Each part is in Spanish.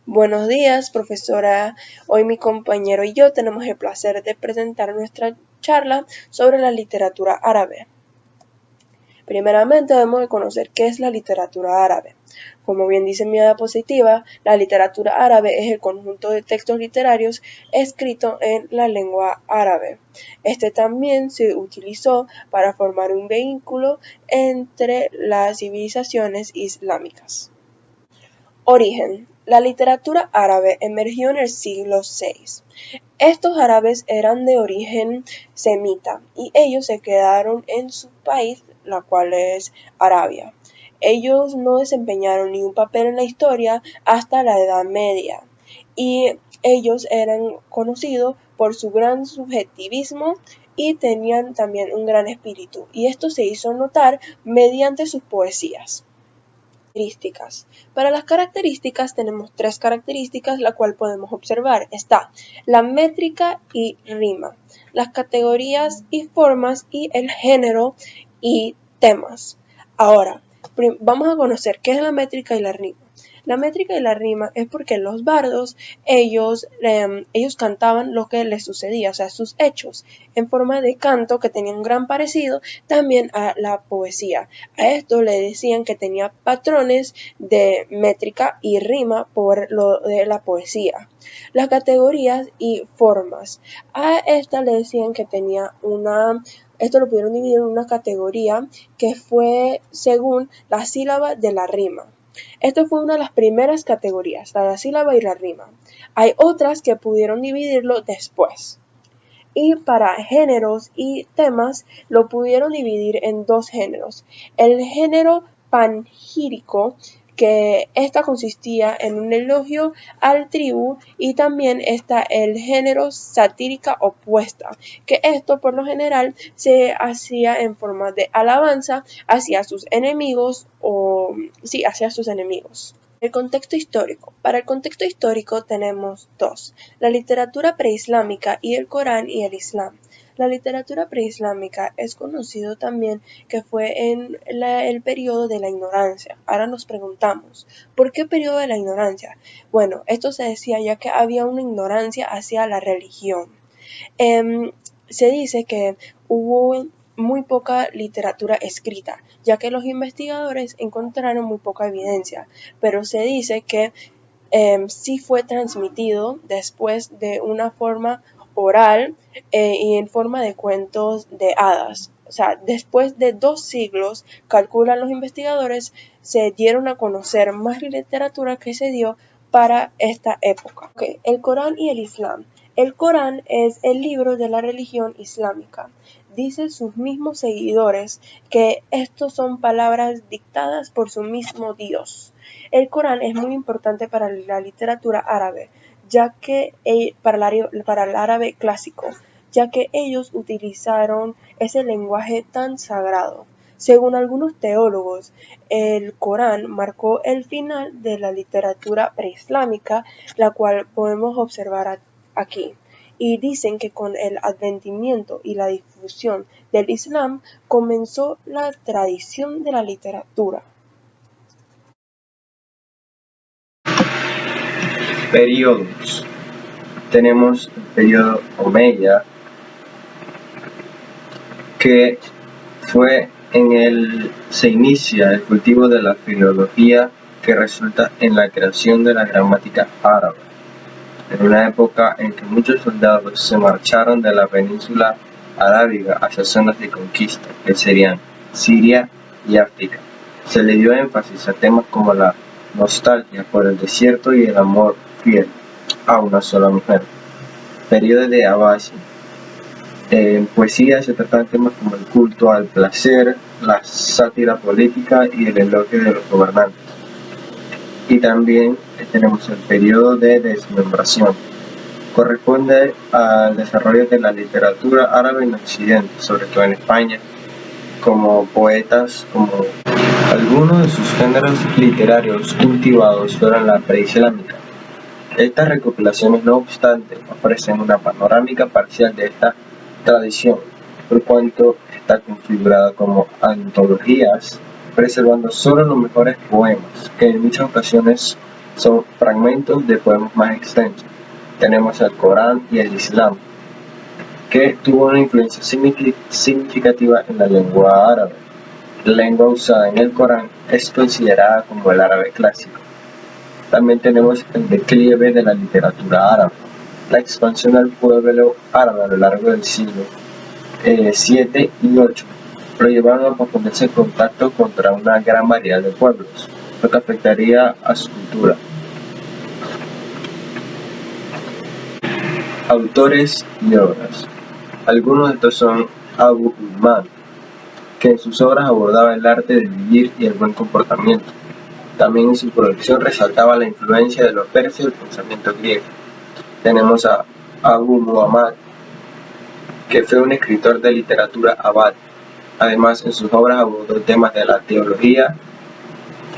Buenos días, profesora. Hoy mi compañero y yo tenemos el placer de presentar nuestra charla sobre la literatura árabe. Primeramente debemos de conocer qué es la literatura árabe. Como bien dice mi diapositiva, la literatura árabe es el conjunto de textos literarios escritos en la lengua árabe. Este también se utilizó para formar un vínculo entre las civilizaciones islámicas. Origen. La literatura árabe emergió en el siglo VI. Estos árabes eran de origen semita y ellos se quedaron en su país, la cual es Arabia. Ellos no desempeñaron ningún papel en la historia hasta la Edad Media y ellos eran conocidos por su gran subjetivismo y tenían también un gran espíritu, y esto se hizo notar mediante sus poesías. Características. Para las características tenemos tres características, la cual podemos observar. Está la métrica y rima, las categorías y formas y el género y temas. Ahora, vamos a conocer qué es la métrica y la rima. La métrica y la rima es porque los bardos, ellos cantaban lo que les sucedía, o sea, sus hechos, en forma de canto que tenía un gran parecido también a la poesía. A esto le decían que tenía patrones de métrica y rima por lo de la poesía. Las categorías y formas. A esta le decían que tenía esto lo pudieron dividir en una categoría que fue según la sílaba de la rima. Esta fue una de las primeras categorías, la sílaba y la rima. Hay otras que pudieron dividirlo después. Y para géneros y temas lo pudieron dividir en dos géneros. El género panegírico, que esta consistía en un elogio al tribu, y también está el género satírica opuesta, que esto por lo general se hacía en forma de alabanza hacia sus enemigos hacia sus enemigos. El contexto histórico. Para el contexto histórico tenemos dos: la literatura preislámica y el Corán y el Islam. La literatura preislámica es conocido también que fue en el periodo de la ignorancia. Ahora nos preguntamos, ¿por qué periodo de la ignorancia? Bueno, esto se decía ya que había una ignorancia hacia la religión. Se dice que hubo muy poca literatura escrita, ya que los investigadores encontraron muy poca evidencia, pero se dice que sí fue transmitido después de una forma oral y en forma de cuentos de hadas. O sea, después de 2 siglos, calculan los investigadores, se dieron a conocer más literatura que se dio para esta época. El Corán y el Islam. El Corán es el libro de la religión islámica. Dicen sus mismos seguidores que estos son palabras dictadas por su mismo Dios. El Corán es muy importante para la literatura árabe, ya que para el árabe clásico, ya que ellos utilizaron ese lenguaje tan sagrado. Según algunos teólogos, el Corán marcó el final de la literatura preislámica, la cual podemos observar aquí. Y dicen que con el advenimiento y la difusión del Islam comenzó la tradición de la literatura. Periodos. Tenemos el periodo Omeya, que se inicia el cultivo de la filología, que resulta en la creación de la gramática árabe, en una época en que muchos soldados se marcharon de la península arábiga hacia zonas de conquista, que serían Siria y África. Se le dio énfasis a temas como la nostalgia por el desierto y el amor fiel a una sola mujer. Periodo de Abbasi. En poesía se tratan temas como el culto al placer, la sátira política y el elogio de los gobernantes. Y también tenemos el periodo de desmembración. Corresponde al desarrollo de la literatura árabe en Occidente, sobre todo en España, como poetas, como algunos de sus géneros literarios cultivados fueron la preislámica. Estas recopilaciones, no obstante, ofrecen una panorámica parcial de esta tradición, por cuanto está configurada como antologías, preservando solo los mejores poemas, que en muchas ocasiones son fragmentos de poemas más extensos. Tenemos el Corán y el Islam, que tuvo una influencia significativa en la lengua árabe. La lengua usada en el Corán es considerada como el árabe clásico. También tenemos el declive de la literatura árabe. La expansión del pueblo árabe a lo largo del siglo VII y VIII lo llevaron a ponerse en contacto contra una gran variedad de pueblos, lo que afectaría a su cultura. Autores y obras. Algunos de estos son Abu Uthman, que en sus obras abordaba el arte de vivir y el buen comportamiento. También en su producción resaltaba la influencia de los persas y el pensamiento griego. Tenemos a Abu Muhammad, que fue un escritor de literatura abad. Además, en sus obras abordó temas de la teología,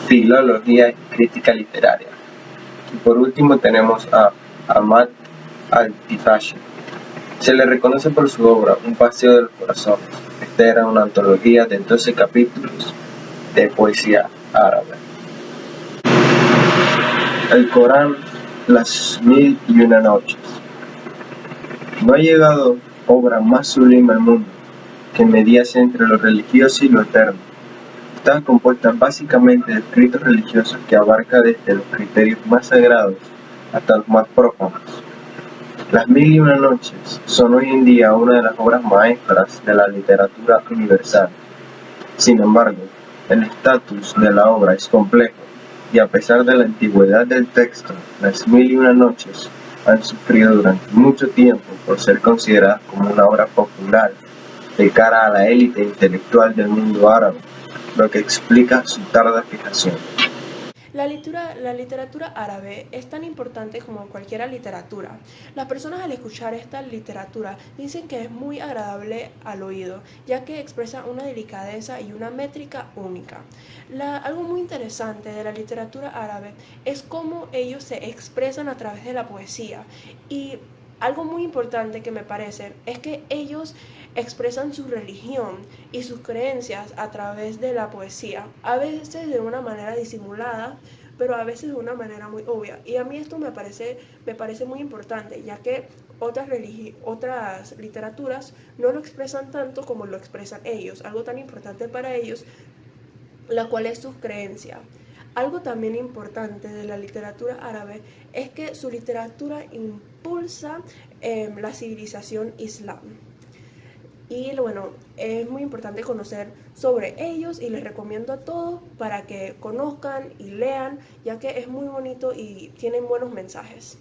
filología y crítica literaria. Y por último tenemos a Ahmad al-Tifashi. Se le reconoce por su obra Un paseo de los corazones. Esta era una antología de 12 capítulos de poesía árabe. El Corán, las 1001 noches. No ha llegado obra más sublime al mundo que mediase entre lo religioso y lo eterno. Está compuesta básicamente de escritos religiosos que abarca desde los criterios más sagrados hasta los más profanos. Las 1001 noches son hoy en día una de las obras maestras de la literatura universal. Sin embargo, el estatus de la obra es complejo y a pesar de la antigüedad del texto, las 1001 noches han sufrido durante mucho tiempo por ser consideradas como una obra popular de cara a la élite intelectual del mundo árabe, lo que explica su tarda fijación. La literatura árabe es tan importante como cualquier literatura. Las personas al escuchar esta literatura dicen que es muy agradable al oído, ya que expresa una delicadeza y una métrica única. Algo muy interesante de la literatura árabe es cómo ellos se expresan a través de la poesía. Y algo muy importante que me parece es que ellos expresan su religión y sus creencias a través de la poesía, a veces de una manera disimulada, pero a veces de una manera muy obvia. Y a mí esto me parece muy importante, ya que otras literaturas no lo expresan tanto como lo expresan ellos, algo tan importante para ellos, la cual es su creencia. Algo también importante de la literatura árabe es que su literatura impulsa la civilización islam. Y bueno, es muy importante conocer sobre ellos y les recomiendo a todos para que conozcan y lean, ya que es muy bonito y tienen buenos mensajes.